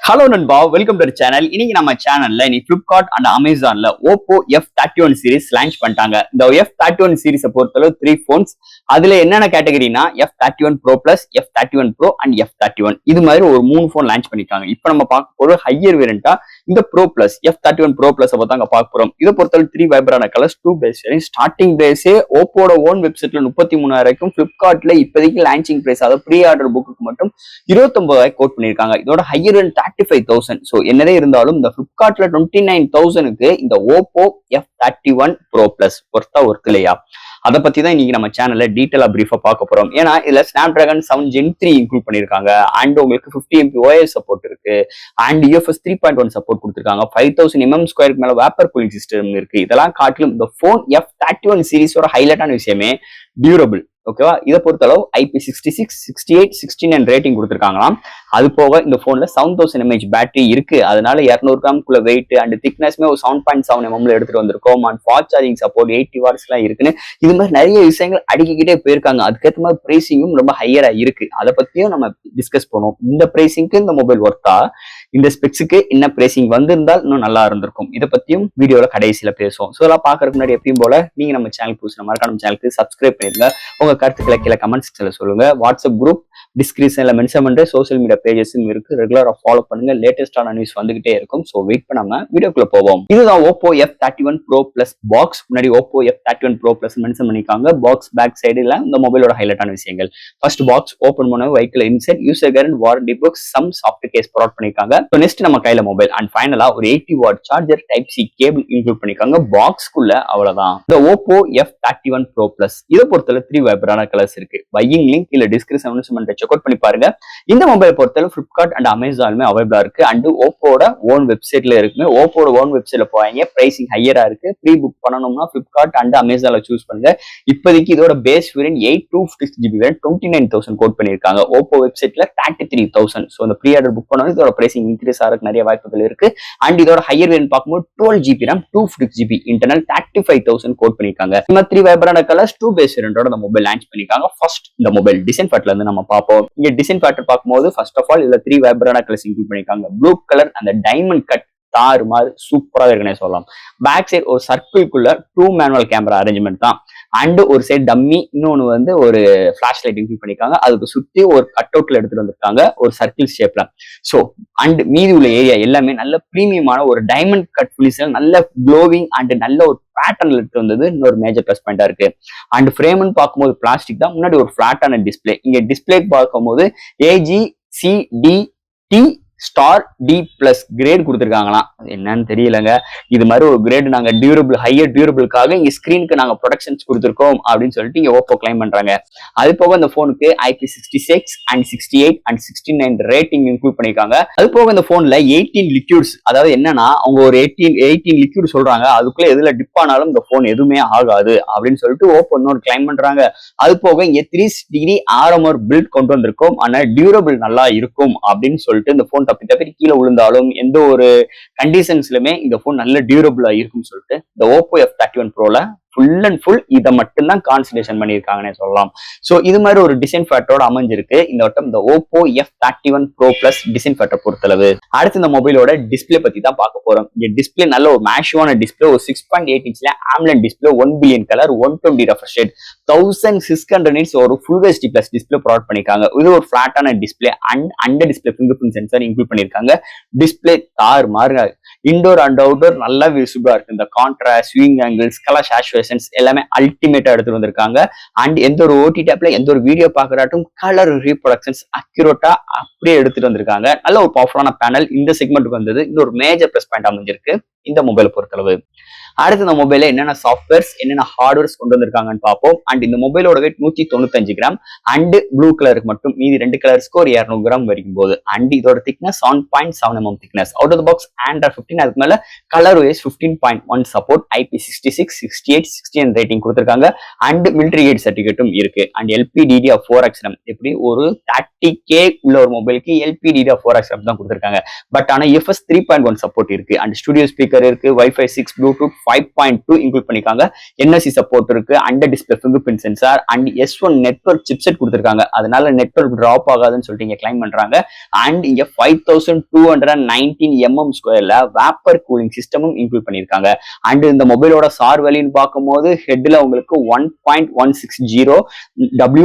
Hello நண்பா, welcome to channel. இன்னைக்கு நம்ம சேனல்ல Flipkart அண்ட் அமேசான்ல Oppo F31 சீரிஸ் லான்ச் பண்ணிட்டாங்க. இந்த F31 சீரிஸை பொறுத்தளவு 3 போன்ஸ். அதுல என்னென்ன கேட்டகரினா F31 Pro Plus, F31 Pro and F31 இது மாதிரி ஒரு 3 போன் லான்ச் பண்ணிட்டாங்க. இப்போ நம்ம பார்க்க போற ஹையர் வேரியண்டா இந்த Pro Plus F31 Pro Plus பத்தி அங்க பார்க்க போறோம். இதை பொறுத்தளவு 3 வைப்ரான கலர்ஸ், 2 பேஸ் ஸ்டார்டிங் பேஸே ஓப்போட ஓன் வெப்சைட்ல 33,000 Flipkartல இப்போதைக்கு லான்ச்சிங் பிரைஸ், அதாவது ப்ரீ ஆர்டர் புக்கு மட்டும் 29,000 கோட் பண்ணிருக்காங்க. இதோட ஹையர் 35,000. சோ என்னதே இருந்தாலும் இந்த Flipkartல 29,000க்கு இந்த Oppo F31 Pro Plus worth இல்லையா? அதை பத்தி தான் இன்னைக்கு நம்ம சேனல்ல டீட்டெயிலா பிரீஃபா பார்க்க போறோம். ஏன்னா இதுல Snapdragon 7 Gen 3 இன்க்ளூட் பண்ணிருக்காங்க. அண்ட் உங்களுக்கு 50 MP OIS சப்போர்ட் இருக்கு. அண்ட் UFS 3.1 சப்போர்ட் கொடுத்திருக்காங்க. 5000 mm2 மேல வேப்பர் கூலிங் சிஸ்டம் இருக்கு. இதெல்லாம் காட்டிலும் இந்த போன் F31 சீரிஸோட ஹைலைட்டான விஷயமே டியூரபிள். ஓகேவா? இதை பொறுத்தளவு IP66, 68, 69 ரேட்டிங் கொடுத்துருக்காங்களாம். அது போக இந்த போன்ல 7000 mAh பேட்டரி இருக்கு. அதனால 200 கிராம்குள்ள வெயிட் அண்ட் திக்னஸ்மே ஒரு 7.7 mm எடுத்துட்டு வந்திருக்கோம். And fast charging support 80 watts எல்லாம் இருக்குன்னு இது மாதிரி நிறைய விஷயங்கள் அடுக்கிக்கிட்டே போயிருக்காங்க. அதுக்கேற்ற மாதிரி பிரைசிங்கும் ரொம்ப ஹையரா இருக்கு. அதை பத்தியும் நம்ம டிஸ்கஸ் பண்ணுவோம். இந்த பிரைசிங்க்கு இந்த மொபைல் ஒர்த்தா, இந்த ஸ்பெக்ஸுக்கு என்ன பிரைசிங் வந்திருந்தால் இன்னும் நல்லா இருந்திருக்கும். இதை பத்தியும் வீடியோல கடைசியில பேசுவோம். ஸோ இதெல்லாம் பாக்குறதுக்கு முன்னாடி எப்பயும் போல நீங்க நம்ம சேனல் புதுசு மறக்காம சேனலுக்கு சப்ஸ்கிரைப் பண்ணிருங்க. உங்க கருத்துக்களை கீழே கமெண்ட் செக்ஷன்ல சொல்லுங்க. வாட்ஸ்அப் குரூப் டிஸ்கிரிப்ஷன்ல மென்ஷன் பண்ற சோசியல் மீடியா பேஜஸும் இருக்கு. ரெகுலரா ஃபாலோ பண்ணுங்க. லேட்டஸ்டான நியூஸ் வந்துகிட்டே இருக்கும். சோ வெயிட் பண்ணாம வீடியோக்குள்ள போவோம். இதுதான் Oppo F31 Pro Plus box. முன்னாடி Oppo F31 Pro Plus mention பண்ணிருக்காங்க. பாக்ஸ் பேக் சைடுல இந்த மொபைலோட ஹைலைட்டான விஷயங்கள். ஃபர்ஸ்ட் பாக்ஸ் ஓபன் பண்ண வெஹிக்கிள் இன்செட், யூசர் கேரண்ட், warranty book, some soft case provide பண்ணிருக்காங்க. ஸோ நெக்ஸ்ட் நம்ம கையில மொபைல் அண்ட் ஃபைனலா ஒரு 80 watt charger type C cable include பண்ணிருக்காங்க. பாக்ஸ்க்குள்ள அவ்வளவுதான். இந்த Oppo F31 Pro Plus இதை பொறுத்தவரை 3 வைப்ரான கலர்ஸ் இருக்கு. பையிங் லிங்க் இல்ல டிஸ்கிரிப்ஷன் செக் அவுட் பண்ணி பாருங்க. இந்த மொபைல் பொறுத்தவரை Flipkart அண்ட் அமேசானுமே அவைலபிளா இருக்கு. அண்ட் ஓப்போட ஓன் வெப்சைட்ல இருக்குமே. ஓப்போட ஓன் வெப்சைட்ல போவாங்க. பிரைசிங் ஹையரா இருக்கு. ப்ரீ புக் பண்ணணும்னா Flipkart அண்ட் அமேசான்ல சூஸ் பண்ணுங்க. இப்போதைக்கு இதோட base variant 8/256GB variant 29,000 quote பண்ணிருக்காங்க. ஓப்போ வெப்சைட்ல 33,000. ஸோ இந்த ப்ரீ ஆர்டர் புக் பண்ணணும். இதோட பிரைசிங் இன்க்ரீஸ் ஆகிறதுக்கு நிறைய வாய்ப்புகள் இருக்கு. அண்ட் இதோட ஹையர் வேரியன்ட் பார்க்கும்போது 12GB RAM 256GB internal 35,000 code பண்ணிருக்காங்க. இந்த 3 வைப்ரான கலர்ஸ் 2 பேஸ் வேரியன்டோட இந்த மொபைல் லான்ச் பண்ணிருக்காங்க. ஃபர்ஸ்ட் இந்த மொபைல் டிசைன் ஃபேக்டர்ல இருந்து நம்ம பார்ப்போம். இங்க டிசைன் ஃபேக்டர் பார்க்கும்போது ஃபர்ஸ்ட் ஆஃப் ஆல் இதுல 3 வைப்ரான கலர்ஸ் இன்க்ளூட் பண்ணிருக்காங்க. ப்ளூ கலர் அந்த டைமண்ட் கட் தாறு மாதிரி சூப்பரா இருக்குன்னே சொல்லலாம். பேக் சைடு ஒரு சர்க்கிள்குள்ள 2 மேனுவல் கேமரா அரேஞ்ச்மெண்ட் தான். அண்ட் ஒரு சைடு டம்மி, இன்னொன்னு வந்து ஒரு ஃபிளாஷ் லைட் இன்க்ளூட் பண்ணிருக்காங்க. அதுக்கு சுத்தி ஒரு கட் அவுட்ல எடுத்துட்டு வந்திருக்காங்க ஒரு சர்க்கிள் ஷேப்ல. சோ அண்ட் மீதி உள்ள ஏரியா எல்லாமே நல்ல பிரீமியமான ஒரு டைமண்ட் கட் பினிஷ்ல நல்ல க்ளோவிங் அண்ட் நல்ல ஒரு பேட்டர்ன்ல எடுத்து வந்தது இன்னொரு மேஜர் பிளஸ் பாயிண்டா இருக்கு. அண்ட் ஃப்ரேம்னு பார்க்கும்போது பிளாஸ்டிக் தான். முன்னாடி ஒரு பிளாட்டான டிஸ்பிளே. இங்க டிஸ்பிளே பார்க்கும்போது AGCDT ஸ்டார் D+ கிரேட் கொடுத்துருக்காங்களாம். என்னன்னு தெரியலங்க. இது மாதிரி ஒரு கிரேட் நாங்க டியூரபிள் ஹையர் டியூரபிளுக்காக இங்க ஸ்கிரீனுக்கு நாங்க ப்ரொடக்ஷன்ஸ் கொடுத்துருக்கோம் அப்படின்னு சொல்லிட்டு இங்க ஓப்போ கிளைம் பண்றாங்க. அது போக இந்த போனுக்கு IP66 and 68 and 69 rating include பண்ணிருக்காங்க. அது போக இந்த போன்ல 18 லிக்யூட்ஸ், அதாவது என்னன்னா அவங்க ஒரு 18 லிக்யூட் சொல்றாங்க. அதுக்குள்ள எதுல டிப் ஆனாலும் இந்த போன் எதுவுமே ஆகாது அப்படின்னு சொல்லிட்டு ஓப்போ இன்னொரு கிளைம் பண்றாங்க. அது போக இங்க 360 RMR பில்ட் கொண்டு வந்திருக்கோம். ஆனா டியூரபிள் நல்லா இருக்கும் அப்படின்னு சொல்லிட்டு இந்த போன் தப்பி கீழே விழுந்தாலும் எந்த ஒரு கண்டிஷன்ஸ்லுமே இந்த போன் நல்ல டியூரபிளா இருக்கும்னு சொல்லிட்டு இந்த Oppo F31 Proல ஃபுல் அண்ட் ஃபுல் இதை மட்டும்தான் கான்சன்ட்ரேஷன் பண்ணியிருக்காங்கன்னே சொல்லலாம். ஸோ இது மாதிரி ஒரு டிசைன் ஃபேக்டரோட அமைஞ்சிருக்கு இந்த வட்டம் இந்த Oppo F31 Pro Plus design factor பொறுத்தளவு. அடுத்து இந்த மொபைலோட டிஸ்பிளே பத்தி தான் பார்க்க போறோம். இங்க டிஸ்பிளே நல்ல ஒரு மேஷுவான டிஸ்பிளே, ஒரு 6.8 இன்ச்ல AMOLED display, 1 billion colour, 120 refresh rate, 1600 nits ஒரு full HD plus display provide பண்ணிருக்காங்க. இது ஒரு ஃபிளாட்டான display and under display fingerprint sensor include பண்ணிருக்காங்க. டிஸ்பிளே தார் மாறுங்க. இண்டோர் அண்ட் அவுட்டோர் நல்லா விசிபிளா இருக்கு. இந்த கான்ட்ராஸ்ட், ஸ்விங் ஆங்கிள்ஸ், கலர் சாச்சுரேஷன்ஸ் எல்லாமே அல்டிமேட்டா எடுத்துட்டு வந்திருக்காங்க. அண்ட் எந்த ஒரு OTT ஆப்ல எந்த ஒரு வீடியோ பாக்குறாட்டும் கலர் ரீப்ரொடக்ஷன்ஸ் அக்யூரேட்டா அப்படியே எடுத்துட்டு வந்திருக்காங்க. நல்ல ஒரு பவர்ஃபுல்லான பேனல் இந்த செக்மெண்ட்டுக்கு வந்தது. இந்த ஒரு மேஜர் பிளஸ் பாயிண்ட் அமைஞ்சிருக்கு இந்த மொபைலை பொறுத்தளவு. அடுத்து இந்த மொபைல என்னென்ன சாஃப்ட்வேர்ஸ் என்னென்ன ஹார்ட்வேர்ஸ் கொண்டு வந்திருக்காங்கன்னு பார்ப்போம். அண்ட் இந்த மொபைலோட வெயிட் 195 கிராம். அண்ட் ப்ளூ கலருக்கு மட்டும் மீதி 2 கலர்ஸ்க்கு ஒரு 200 கிராம் வரைக்கும் போகுது. அண்ட் இதோட thickness 7.7 mm thickness. Out of the box Android 15, அதுக்கு மேல Color OS 15.1 support, IP66, 68, 69 rating கொடுத்துருக்காங்க. அண்ட் மிலிட்டரி கேட் சர்டிஃபிகேட்டும் இருக்கு. And LPDDR4X RAM. எப்படி ஒரு 30K உள்ள ஒரு மொபைலுக்கு LPDDR4X RAM தான் கொடுத்துருக்காங்க. பட் ஆனா UFS 3.1 சப்போர்ட் இருக்கு. அண்ட் ஸ்டுடியோ ஸ்பீக்கர் ஸ்பீக்கர் இருக்கு, வைஃபை 6, ப்ளூடூத் 5.2 இன்க்ளூட் பண்ணிருக்காங்க, NFC சப்போர்ட் இருக்கு, under display fingerprint sensor and S1 network chipset கொடுத்திருக்காங்க. அதனால நெட்வொர்க் டிராப் ஆகாதுன்னு சொல்லிட்டு இங்க கிளைம் பண்றாங்க. அண்ட் இங்க 5219 mm ஸ்கொயர்ல வேப்பர் கூலிங் சிஸ்டமும் இன்க்ளூட் பண்ணிருக்காங்க. அண்ட் இந்த மொபைலோட சார் வேல்யூன்னு பார்க்கும்போது ஹெட்ல உங்களுக்கு 1.160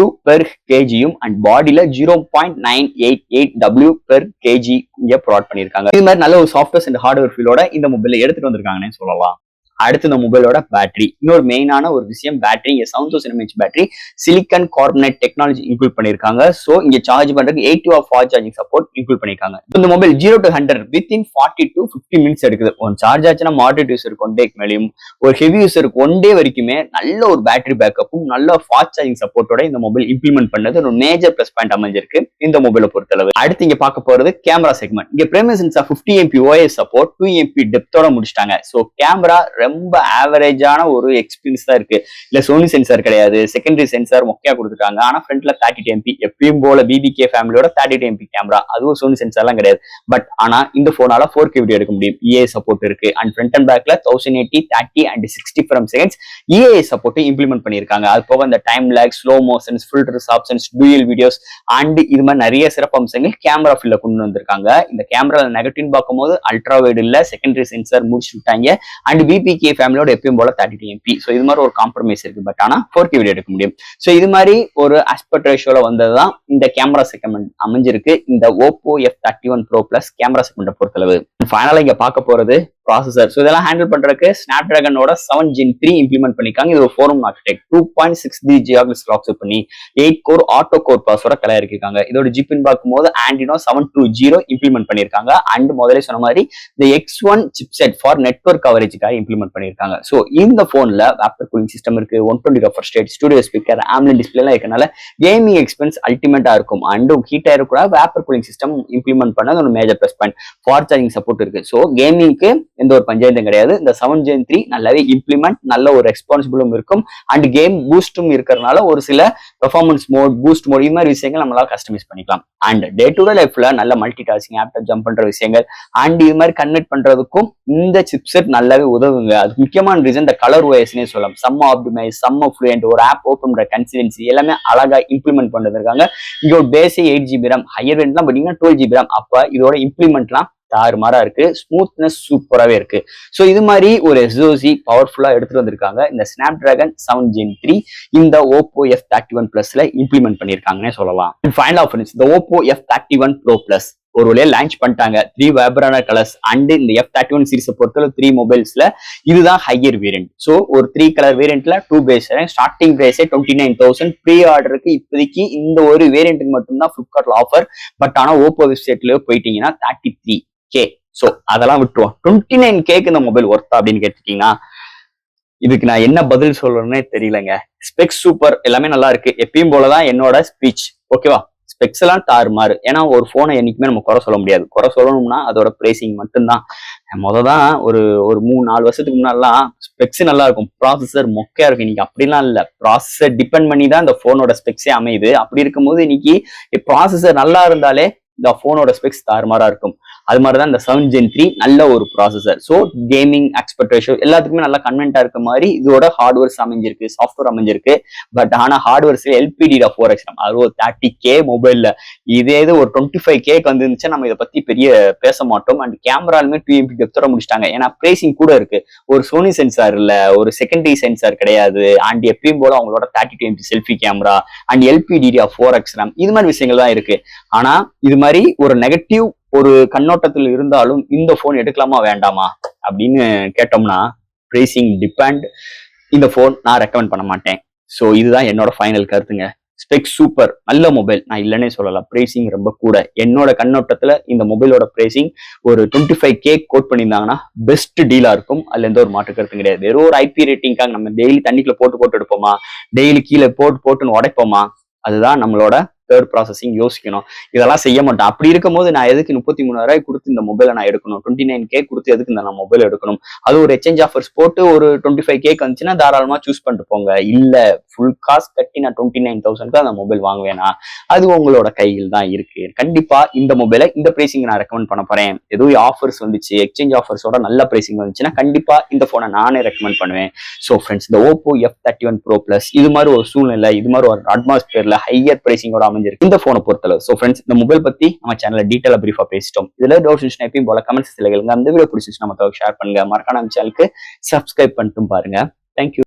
W per kg அண்ட் பாடியில 0.988 W per kg இங்க ப்ரொவைட் பண்ணிருக்காங்க. இது மாதிரி நல்ல ஒரு சாஃப்ட்வேர் அண்ட் ஹார்ட்வேர் ஃபீலோட இந்த மொபைல எடுத்துட்டு வந்திருக்காங்கன்னு சொல்லலாம். அடுத்து இந்த மொபைலோட பேட்டரி, இன்னொரு மெயினான ஒரு விஷயம் பேட்டரி. இங்க 7000 mAh battery silicon carbonate technology include பண்ணிருக்காங்க. சோ இங்க சார்ஜ் பண்றதுக்கு 8 hour fast charging support include பண்ணிருக்காங்க. இந்த mobile 0 to 100 within 40 to 50 minutes எடுக்குது. ஒரு சார்ஜ் ஆச்சுன்னா மாடரேட் யூசருக்கு 1 டேக்கு மேலேயும், ஒரு ஹெவி யூசருக்கு 1 டே வரைக்குமே நல்ல ஒரு பேட்டரி பேக்கப்பும் நல்ல ஃபாஸ்ட் சார்ஜிங் சப்போர்ட்டோட இந்த மொபைல் இம்ப்ளிமெண்ட் பண்ணது ஒரு மேஜர் பிளஸ் பாயிண்ட் அமைஞ்சிருக்கு இந்த மொபைலை பொறுத்தளவு. அடுத்து இங்க பார்க்க போறது கேமரா செக்மெண்ட். இங்க premier sensor 50 MP OIS support 2 MP டெப்தோட முடிச்சிட்டாங்க. சோ கேமரா ரொம்ப ஆவரேஜான ஒரு எக்ஸ்பீரியன்ஸ் தான் இருக்கு. இல்ல சோனி சென்சார் கிடையாது, செகண்டரி சென்சார் மொக்கையா கொடுத்துட்டாங்க. ஆனா ஃப்ரண்ட்ல 32 MP எப்பயும் போல BBK ஃபேமிலியோட 32 MP கேமரா, அதுவும் சோனி சென்சார்லாம் கிடையாது. பட் ஆனா இந்த போனால 4K வீடியோ எடுக்க முடியும். EA சப்போர்ட் இருக்கு அண்ட் ஃப்ரண்ட் அண்ட் பேக்ல 1080, 30 and 60 frames seconds EA support implement பண்ணிருக்காங்க. அது போக இந்த டைம் லேக், slow motions, filters options, dual videos and இது மாதிரி நிறைய சிறப்பு அம்சங்கள் கேமரா ஃபீல்ட்ல கொண்டு வந்திருக்காங்க. இந்த கேமரா நெகட்டிவ் பார்க்கும்போது அல்ட்ரா வைட் இல்ல, செகண்டரி சென்சார் முடிச்சுட்டாங்க. அண்ட் BBK ஃபேமிலியோட எப்பயும் போல 32 MP. சோ இது மாதிரி ஒரு காம்ப்ரமைஸ் இருக்கு. பட் ஆனா 4K வீடியோ எடுக்க முடியும். சோ இது மாதிரி ஒரு ஆஸ்பெக்ட் ரேஷியோல வந்ததுதான் இந்த கேமரா செக்மெண்ட் அமைஞ்சிருக்கு இந்த Oppo F31 Pro Plus camera செக்மெண்ட்டை பொறுத்தளவு. ஃபைனலா இங்க பார்க்க போறது ப்ராசஸர். ஸோ இதெல்லாம் ஹேண்டில் பண்றதுக்கு ஸ்னாப்டிராகனோட 7 Gen 3 இம்ப்ளிமெண்ட் பண்ணிருக்காங்க. இது ஒரு forum architect 2.6D GHz clock பண்ணி 8 கோர் ஆட்டோ கோர் ப்ராசஸரோட கலையிருக்காங்க. இதோட ஜிபின் பார்க்கும்போது Adreno 720 இம்ப்ளிமெண்ட் பண்ணிருக்காங்க. அண்ட் முதலே சொன்ன மாதிரி இந்த X1 சிப்செட் ஃபார் நெட்வொர்க் கவரேஜுக்காக இம்ப்ளிமெண்ட் பண்ணிருக்காங்க. ஸோ இந்த போன்ல வேப்பர் கூலிங் சிஸ்டம் இருக்கு, 120 refresh rate, studio speaker, AMOLED டிஸ்பிளேலாம் இருக்கனால கேமிங் எக்ஸ்பீரியன்ஸ் அல்டிமேட்டா இருக்கும். அண்ட் ஹீட்டா கூட வேப்பர் கூலிங் சிஸ்டம் இம்ப்ளிமெண்ட் பண்ணது ஒரு major plus point. Fast charging support இருக்கு. ஸோ கேமிங்க்கு எந்த ஒரு பஞ்சாயத்தும் கிடையாது. இந்த 7 Gen 3 நல்லாவே இம்ப்ளிமெண்ட், நல்ல ஒரு ரெஸ்பான்சிபிளும் இருக்கும் அண்ட் கேம் பூஸ்டும் இருக்கிறதுனால ஒரு சில பெர்ஃபார்மன்ஸ் மோட், பூஸ்ட் மோட் இது மாதிரி விஷயங்கள் நம்மளால கஸ்டமைஸ் பண்ணிக்கலாம். அண்ட் டே டு டே லைஃப்ல நல்ல மல்டி டாஸ்கிங், ஆப்டாப் ஜம்ப் பண்ற விஷயங்கள் அண்ட் இது மாதிரி கன்வெர்ட் பண்றதுக்கும் இந்த சிப்செட் நல்லாவே உதவுங்க. அது முக்கியமான ரீசன் இந்த கலர் ஓஎஸ்னே சொல்லலாம். செம்ம ஆப்டிமைஸ், செம்ம ஃப்ளூயன்ட், ஒரு ஆப் ஓப்பன் பண்ற கன்சிடென்சி எல்லாமே அழகா இம்ப்ளிமெண்ட் பண்ணிருக்காங்க. இங்க ஒரு பேசிக் 8GB RAM, ஹையர் வேரியன்ட்லாம் பாத்தீங்கன்னா 12GB RAM. அப்ப இதோட இம்ப்ளிமெண்ட்லாம் தாறுமாறா இருக்கு, ஸ்மூத்னஸ் சூப்பராவே இருக்கு. சோ இது மாதிரி ஒரு SoC பவர்ஃபுல்லா எடுத்துட்டு வந்திருக்காங்க இந்த ஸ்னாப்டிராகன் 7 Gen 3 இந்த Oppo F31 Plusல இம்ப்ளிமெண்ட் பண்ணிருக்காங்கன்னே சொல்லலாம். ஃபைனல் ஆஃப் இந்த Oppo F31 Pro Plus ஒரு வழியா லான்ச் பண்ணிட்டாங்க. 3 வைப்ரன்ட் கலர்ஸ் அண்ட் இந்த F31 சீரிஸை பொறுத்தவரை 3 மொபைல்ஸ்ல இதுதான் ஹையர் வேரியன்ட். சோ ஒரு 3 கலர் வேரியன்ட்ல 2 பேஸ் ஸ்டார்டிங் பிரைஸே 29,000. ப்ரீ ஆர்டருக்கு இப்போதைக்கு இந்த ஒரு வேரியன்ட்டுக்கு மட்டும்தான் பிளிப்கார்ட்ல ஆஃபர். பட் ஆனா Oppo வெப்சைட்ல போயிட்டீங்கன்னா 33K. சோ அதெல்லாம் விட்டுருவோம். 29Kக்கு இந்த மொபைல் ஒர்த்தா அப்படின்னு கேட்டுட்டீங்கன்னா இதுக்கு நான் என்ன பதில் சொல்றேன்னே தெரியலங்க. ஸ்பெக்ஸ் சூப்பர், எல்லாமே நல்லா இருக்கு. எப்பயும் போலதான் என்னோட ஸ்பீச். ஓகேவா? ஸ்பெக்ஸ் எல்லாம் தாறுமாறு. ஏன்னா ஒரு போனை என்னைக்குமே நம்ம குறை சொல்ல முடியாது. குறை சொல்லணும்னா அதோட பிரைசிங் மட்டும்தான். தான் ஒரு 3-4 வருஷத்துக்கு முன்னாடிலாம் ஸ்பெக்ஸ் நல்லா இருக்கும், ப்ராசஸர் மொக்கையா இருக்கும். இன்னைக்கு அப்படிலாம் இல்ல. ப்ராசஸர் டிபெண்ட் பண்ணி தான் இந்த போனோட ஸ்பெக்ஸே அமையுது. அப்படி இருக்கும்போது இன்னைக்கு ப்ராசஸர் நல்லா இருந்தாலே இந்த போனோட ஸ்பெக்ஸ் தாறுமாறா இருக்கும். அது மாதிரிதான் இந்த 7 Gen 3 நல்ல ஒரு processor. So gaming expect ratio எல்லாத்துக்குமே நல்லா கன்வென்ட்டா இருக்க மாதிரி இதோட ஹார்ட்வேர்ஸ் அமைஞ்சிருக்கு, சாஃப்ட்வேர் அமைஞ்சிருக்கு. பட் ஆனா ஹார்ட்வேர்ஸ் LPDDR4X அது 30K மொபைல்ல. இதே இது ஒரு 25Kக்கு வந்துருந்துச்சா நம்ம இதை பத்தி பெரிய பேச மாட்டோம். அண்ட் கேமராலுமே 2 MP டெப்தோட முடிச்சிட்டாங்க. ஏன்னா பிரைசிங் கூட இருக்கு. ஒரு சோனி சென்சார் இல்ல, ஒரு செகண்டரி சென்சார் கிடையாது. அண்ட் எப்பயும் போல அவங்களோட 32 MP selfie camera and LPDDR4X இது மாதிரி விஷயங்கள் தான் இருக்கு. ஆனா இது மாதிரி ஒரு நெகட்டிவ் ஒரு கண்ணோட்டத்தில் இருந்தாலும் இந்த போன் எடுக்கலாமா வேண்டாமா அப்படின்னு கேட்டோம்னா பிரைசிங் டிபெண்ட். இந்த போன் நான் ரெக்கமெண்ட் பண்ண மாட்டேன். சோ இதுதான் என்னோட ஃபைனல் கருத்துங்க. ஸ்பெக்ஸ் சூப்பர், நல்ல மொபைல், நான் இல்லைன்னே சொல்லலாம். பிரைசிங் ரொம்ப கூட. என்னோட கண்ணோட்டத்துல இந்த மொபைலோட பிரைசிங் ஒரு 25K கோட் பண்ணியிருந்தாங்கன்னா பெஸ்ட் டீலா இருக்கும். அதுல எந்த ஒரு மாற்று கருத்தும் கிடையாது. வெறும் ஒரு IP ரேட்டிங்காக நம்ம டெய்லி தண்ணிக்குள்ள போட்டு எடுப்போமா, டெய்லி கீழே போட்டுன்னு உடைப்போமா, அதுதான் நம்மளோட தேர்ட் ப்ராசஸிங் யோசிக்கணும். இதெல்லாம் செய்ய மாட்டோம். அப்படி இருக்கும்போது நான் எதுக்கு 33,000 கொடுத்து இந்த மொபைலை நான் எடுக்கணும், 29K கொடுத்து எதுக்கு இந்த நான் மொபைல் எடுக்கணும்? அது ஒரு எக்ஸ்சேஞ்ச் ஆஃபர்ஸ் போட்டு ஒரு 25K வந்துச்சுன்னா தாராளமா சூஸ் பண்ணிட்டு போங்க. இல்ல ஃபுல் காசு கட்டி நான் 29,000 அந்த மொபைல் வாங்குவேனா, அது உங்களோட கையில் தான் இருக்கு. கண்டிப்பா இந்த மொபைலை இந்த பிரைசிங் நான் ரெக்கமெண்ட் பண்ண போறேன். ஏதோ ஆஃபர்ஸ் வந்துச்சு, எக்ஸ்சேஞ்ச் ஆஃபர்ஸோட நல்ல பிரைசிங் வந்துச்சுன்னா கண்டிப்பா இந்த போனை நானே ரெக்கமெண்ட் பண்ணுவேன். ஸோ ஃப்ரெண்ட்ஸ், இந்த Oppo F31 Pro Plus இது மாதிரி ஒரு சூழ்நிலை, இது மாதிரி ஒரு அட்மாஸ்பியர்ல ஹையர் பிரைசிங்கோட அமைஞ்சிருக்கு இந்த போனை பொறுத்தளவு. ஸோ ஃப்ரெண்ட்ஸ், இந்த மொபைல் பத்தி நம்ம சேனல்ல டீட்டெயிலா பிரீஃபா பேசிட்டோம். இதுல டவுட்ஸ் இருந்துச்சுன்னா எப்பயும் போல கமெண்ட்ஸ் கேளுங்க. அந்த வீடியோ பிடிச்சிச்சுன்னா மத்தவங்க ஷேர் பண்ணுங்க. மறக்காம நம்ம சேனலுக்கு சப்ஸ்கிரைப் பண்ணிட்டும் பாருங்க. தேங்க்யூ.